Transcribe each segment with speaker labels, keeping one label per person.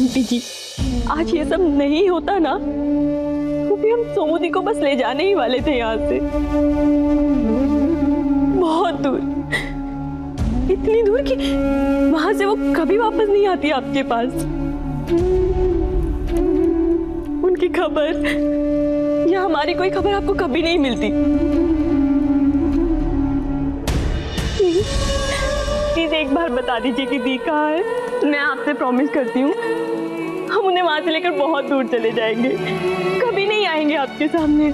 Speaker 1: Aunty जी, आज ये सब नहीं होता ना तो भी हम सोमू को बस ले जाने ही वाले थे यहाँ से, बहुत दूर, इतनी दूर कि वहां से वो कभी वापस नहीं आती आपके पास। उनकी खबर या हमारी कोई खबर आपको कभी नहीं मिलती। प्लीज एक बार बता दीजिए कि दी कहाँ है। मैं आपसे प्रॉमिस करती हूँ हम उन्हें वहां से लेकर बहुत दूर चले जाएंगे, कभी नहीं आएंगे आपके सामने।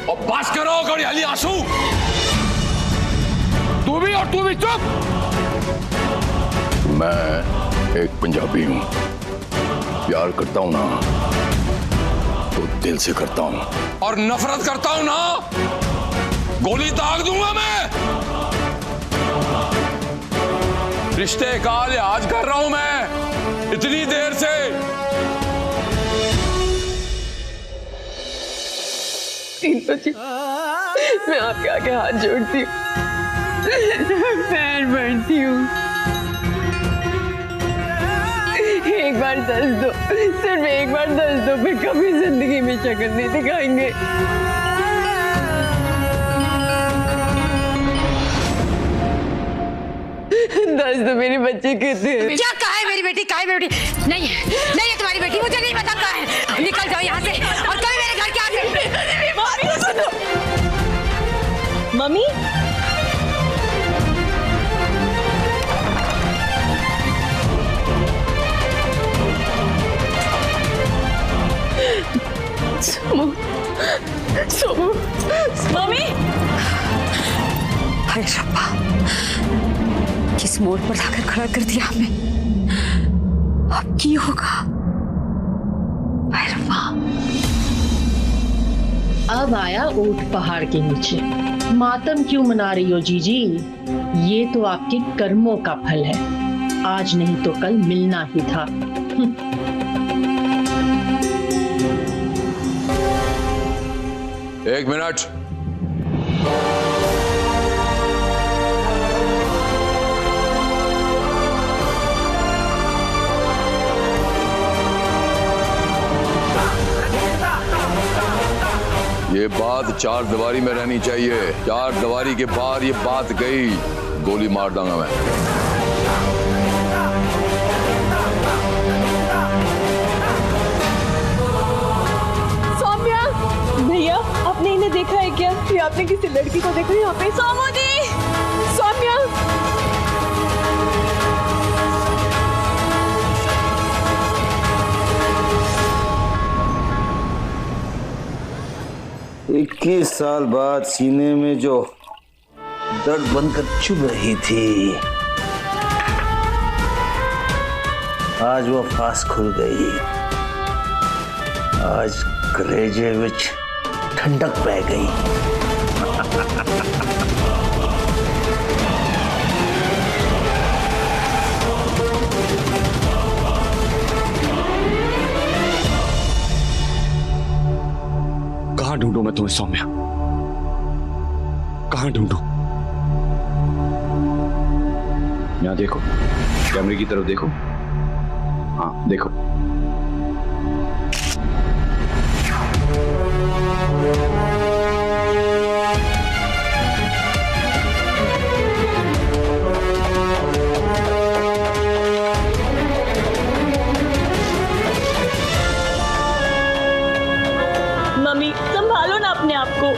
Speaker 2: और बस करो गड़ियाली आंसू, तू भी चुप।
Speaker 3: मैं एक पंजाबी हूँ, प्यार करता हूँ ना तो दिल से करता हूँ,
Speaker 2: और नफरत करता हूँ ना गोली दाग दूंगा मैं। रिश्ते का लिहाज कर रहा हूं मैं इतनी देर से।
Speaker 1: जी, मैं आपके आगे हाथ जोड़ती हूँ, पैर बढ़ती हूँ, एक बार दस दो, सिर्फ एक बार दस दो, फिर कभी जिंदगी में शक्ल नहीं दिखाएंगे। दस दो, मेरी बच्ची कितने हैं?
Speaker 4: क्या कहा है मेरी बेटी? कहा है मेरी बेटी? नहीं है, नहीं है तुम्हारी बेटी, मुझे नहीं पता कहाँ है। निकल जाओ यहाँ से और कभी मेरे घर के आगे।
Speaker 1: Mummy, Somu, Somu, mummy.
Speaker 4: हाय रब्बा, किस मोड़ पर लाकर खड़ा कर दिया हमें। अब की होगा? हाय रब्बा।
Speaker 5: अब आया ऊंट पहाड़ के नीचे। मातम क्यों मना रही हो जीजी? ये तो आपके कर्मों का फल है, आज नहीं तो कल मिलना ही था।
Speaker 2: एक मिनट, ये बात चार दीवारी में रहनी चाहिए। चार दीवारी के बाहर ये बात गई, गोली मार दूंगा मैं।
Speaker 1: सौम्या, भैया आपने इन्हें देखा है क्या? ये आपने किसी लड़की को देखा यहाँ पे? सोमू जी, सौम्या।
Speaker 6: इक्कीस साल बाद सीने में जो दर्द बनकर चुभ रही थी, आज वो फांस खुल गई। आज कलेजे विच ठंडक पै गई।
Speaker 2: कहां ढूंढूं मैं तुम्हें सौम्या? कहां ढूंढूं? यहां देखो, कैमरे की तरफ देखो। हाँ देखो।
Speaker 1: मम्मी, संभालो ना अपने आप को।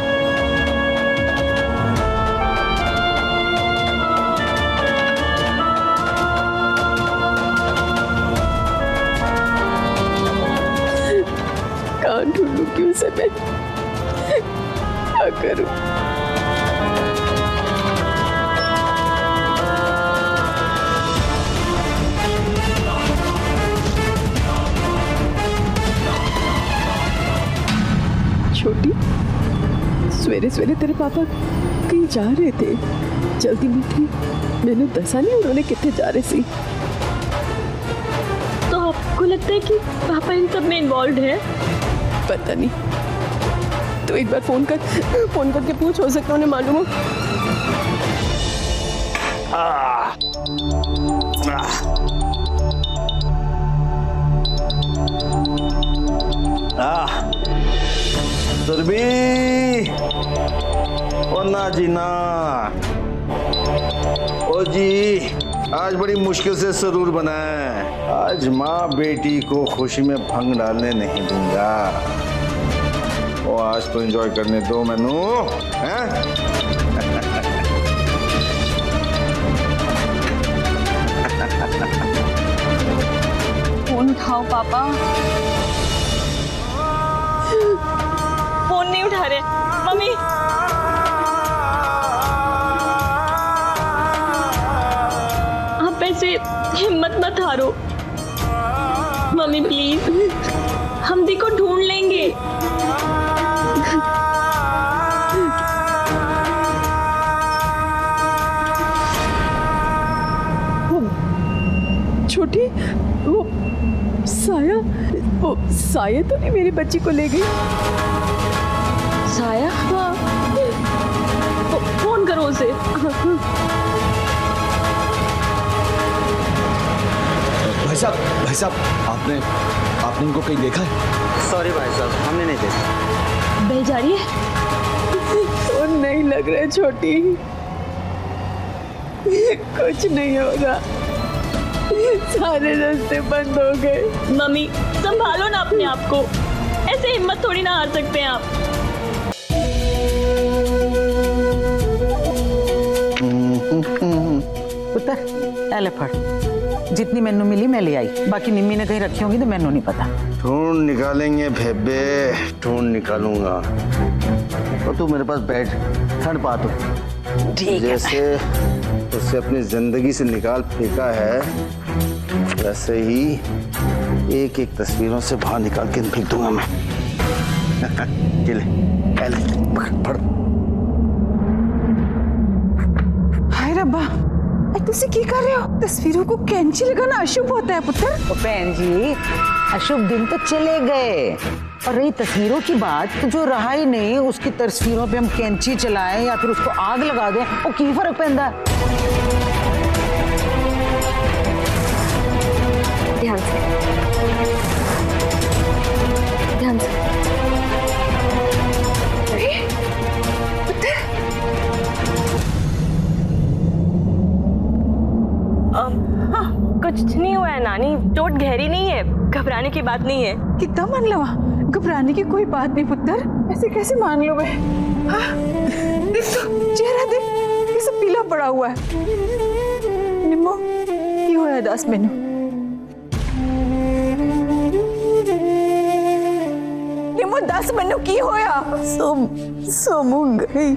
Speaker 1: कहाँ ढूंढूं क्यों से मैं? क्या करूं? छोटी, सवेरे सवेरे तेरे पापा कहीं जा रहे थे, जल्दी में थी, मैंने दसा नहीं उन्होंने कितने जा रहे सी। तो आपको लगता है कि पापा इन सब में इन्वॉल्व है? पता नहीं, तो एक बार फोन करके पूछ, हो सकता उन्हें मालूम हो।
Speaker 6: सुरभि, ओ ना जी ना, ओ जी, आज बड़ी मुश्किल से सरूर बना है। आज माँ बेटी को खुशी में भंग डालने नहीं दूंगा। ओ आज तो एंजॉय करने दो मैनू, हैं?
Speaker 1: फोन उठाओ पापा। फोन नहीं उठा रहे। मम्मी, आप ऐसे हिम्मत मत हारो। मम्मी प्लीज, हम दी को ढूंढ लेंगे।
Speaker 7: छोटी, वो साया तो नहीं मेरी बच्ची को ले गई?
Speaker 1: साया? हाँ, फोन करो उसे।
Speaker 8: भाई साहब, आपने इनको कहीं देखा है?
Speaker 6: सॉरी भाई साहब, हमने नहीं देखा।
Speaker 1: बेल जा रही है?
Speaker 7: तो नहीं लग रहा है छोटी, कुछ नहीं होगा, सारे रास्ते बंद हो गए।
Speaker 1: मम्मी संभालो ना अपने आप को, ऐसे हिम्मत थोड़ी ना हार सकते हैं आप।
Speaker 9: पुत्र ले फड़, जितनी मैनू मिली मैं ले आई, बाकी निम्मी ने कहीं रखी होंगी तो मैनू नहीं पता।
Speaker 6: ढूंढ निकालेंगे बेबे, ढूंढ निकालूंगा। तो तू मेरे पास बैठ, ठंड पा। तो जैसे उसे अपनी जिंदगी से निकाल फेंका है, वैसे ही एक एक तस्वीरों से बाहर निकाल के फेंक दूंगा मैं। पकड़।
Speaker 7: हाय रब्बा, तुसी की कर रहे हो? तस्वीरों को कैंची लगाना अशुभ होता है पुत्र।
Speaker 9: बहन जी, अशुभ दिन तो चले गए, और रही तस्वीरों की बात, तो जो रहा ही नहीं उसकी तस्वीरों पे हम कैंची चलाएं या फिर उसको आग लगा दें, वो की फर्क पैंदा है?
Speaker 1: ध्यान से, ध्यान से। कुछ नहीं हुआ है नानी, चोट गहरी नहीं है, घबराने की बात नहीं है।
Speaker 7: कितना मान लो, घबराने की कोई बात नहीं पुत्र, ऐसे कैसे मान लो? देख तो चेहरा देख, कैसे पीला पड़ा हुआ है। निम्मो की होया दस मैनू? निम्मो दस मैनू की होया? सोमू गई।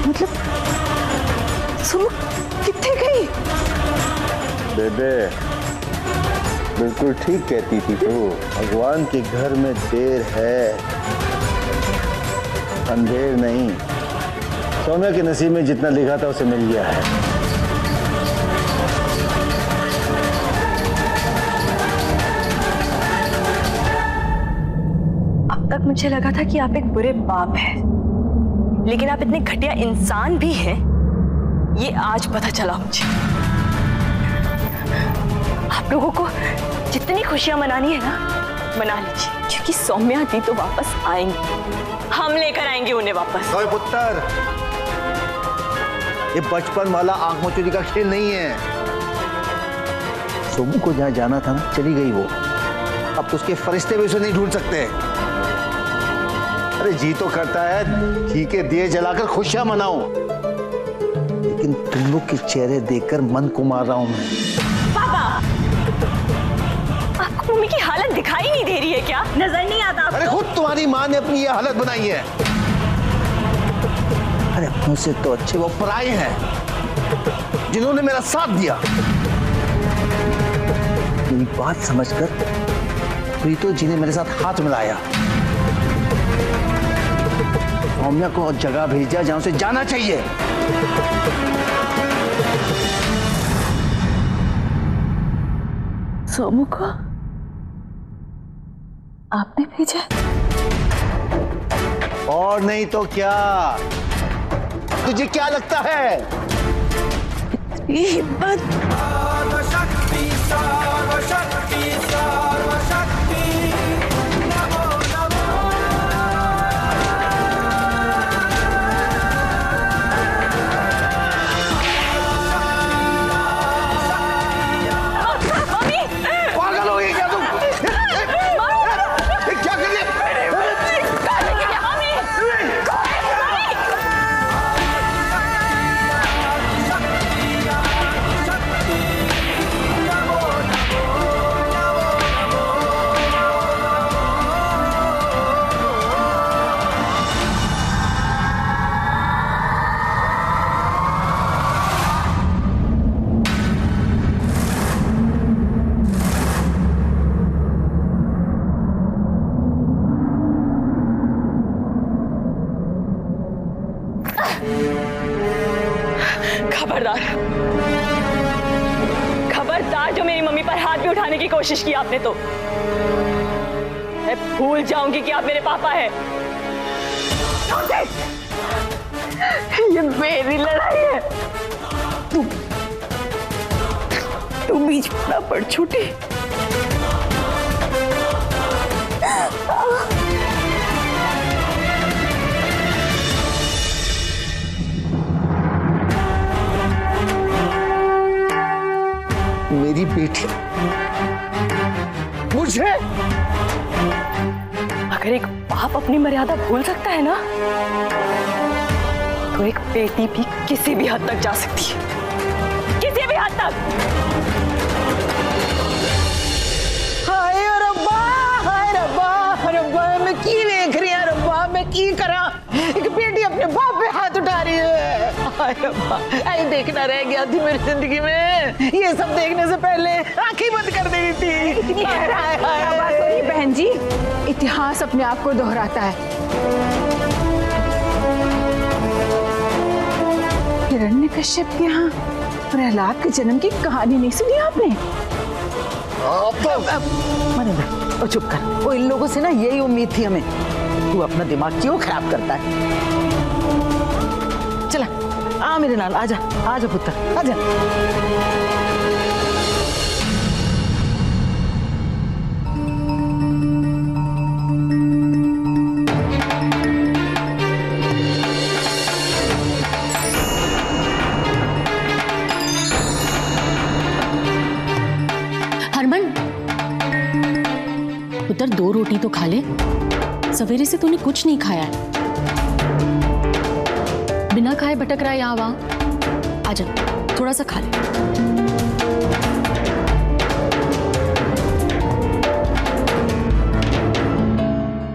Speaker 7: मतलब सोमू कितने गई?
Speaker 6: बेबे बिल्कुल ठीक कहती थी तू, भगवान के घर में देर है अंधेर नहीं। सौम्या के नसीब में जितना लिखा था उसे मिल गया है।
Speaker 1: अब तक मुझे लगा था कि आप एक बुरे बाप हैं, लेकिन आप इतने घटिया इंसान भी हैं, ये आज पता चला मुझे। आप लोगों को जितनी खुशियां मनानी है ना, मना लीजिए, क्योंकि सौम्या दी तो वापस आएंगे, हम लेकर आएंगे उन्हें वापस।
Speaker 6: ओए पुत्र, ये बचपन वाला आंख मचोरी का खेल नहीं है। सोमू को जहां जाना था ना, चली गई वो। अब तो उसके फरिश्ते भी उसे नहीं ढूंढ सकते। अरे जी तो करता है घी के दिए जलाकर खुशियां मनाऊं, लेकिन तुम लोग के चेहरे देखकर मन को मार रहा हूं मैं।
Speaker 1: पापा, आपको मम्मी की हालत दिखाई नहीं दे रही है क्या? नजर नहीं आता आपको?
Speaker 6: अरे खुद तुम्हारी माँ ने अपनी ये हालत बनाई है। अरे अपनों से तो अच्छे वो पराए हैं जिन्होंने मेरा साथ दिया। मेरी बात समझकर प्रीतो जी ने मेरे साथ हाथ मिलाया, सौम्या को जगह भेजा जहां उसे जाना चाहिए।
Speaker 7: सोमू को आपने भेजा?
Speaker 6: और नहीं तो क्या? तुझे क्या लगता है?
Speaker 7: ये हिम्मत
Speaker 1: खबरदार, खबरदार जो मेरी मम्मी पर हाथ भी उठाने की कोशिश की आपने तो मैं भूल जाऊंगी कि आप मेरे पापा हैं। ये मेरी लड़ाई है। तू बीच में ना पड़ छोटी।
Speaker 9: मेरी बेटी मुझे,
Speaker 1: अगर एक बाप अपनी मर्यादा भूल सकता है ना, तो एक बेटी भी किसी भी हद तक जा सकती है, किसी भी हद तक।
Speaker 9: हाय रब्बा, हाय रब्बा, रब्बा मैं की देख रही है रब्बा, मैं की करा। एक बेटी अपने बाप पे हाथ उठा रही है। हाय रब्बा, आई देखना रह गया थी मेरी जिंदगी में। ये सब देखने से पहले आंखें बंद कर देनी थी।
Speaker 7: बहन जी, इतिहास अपने आप को दोहराता है। हिरण्यकश्यप के यहाँ प्रहलाद के जन्म की कहानी नहीं सुनी आपने?
Speaker 9: मनिंदर, चुप कर। वो इन लोगों से ना यही उम्मीद थी हमें। तू अपना दिमाग क्यों खराब करता है? चला आ मेरे नाल, आजा आजा पुत्र, आजा।
Speaker 10: हरमन, पुत्र 2 रोटी तो खा ले। सवेरे से तूने कुछ नहीं खाया है। बिना खाए भटक रहा है यहाँ वहाँ। आजा, थोड़ा सा खा ले।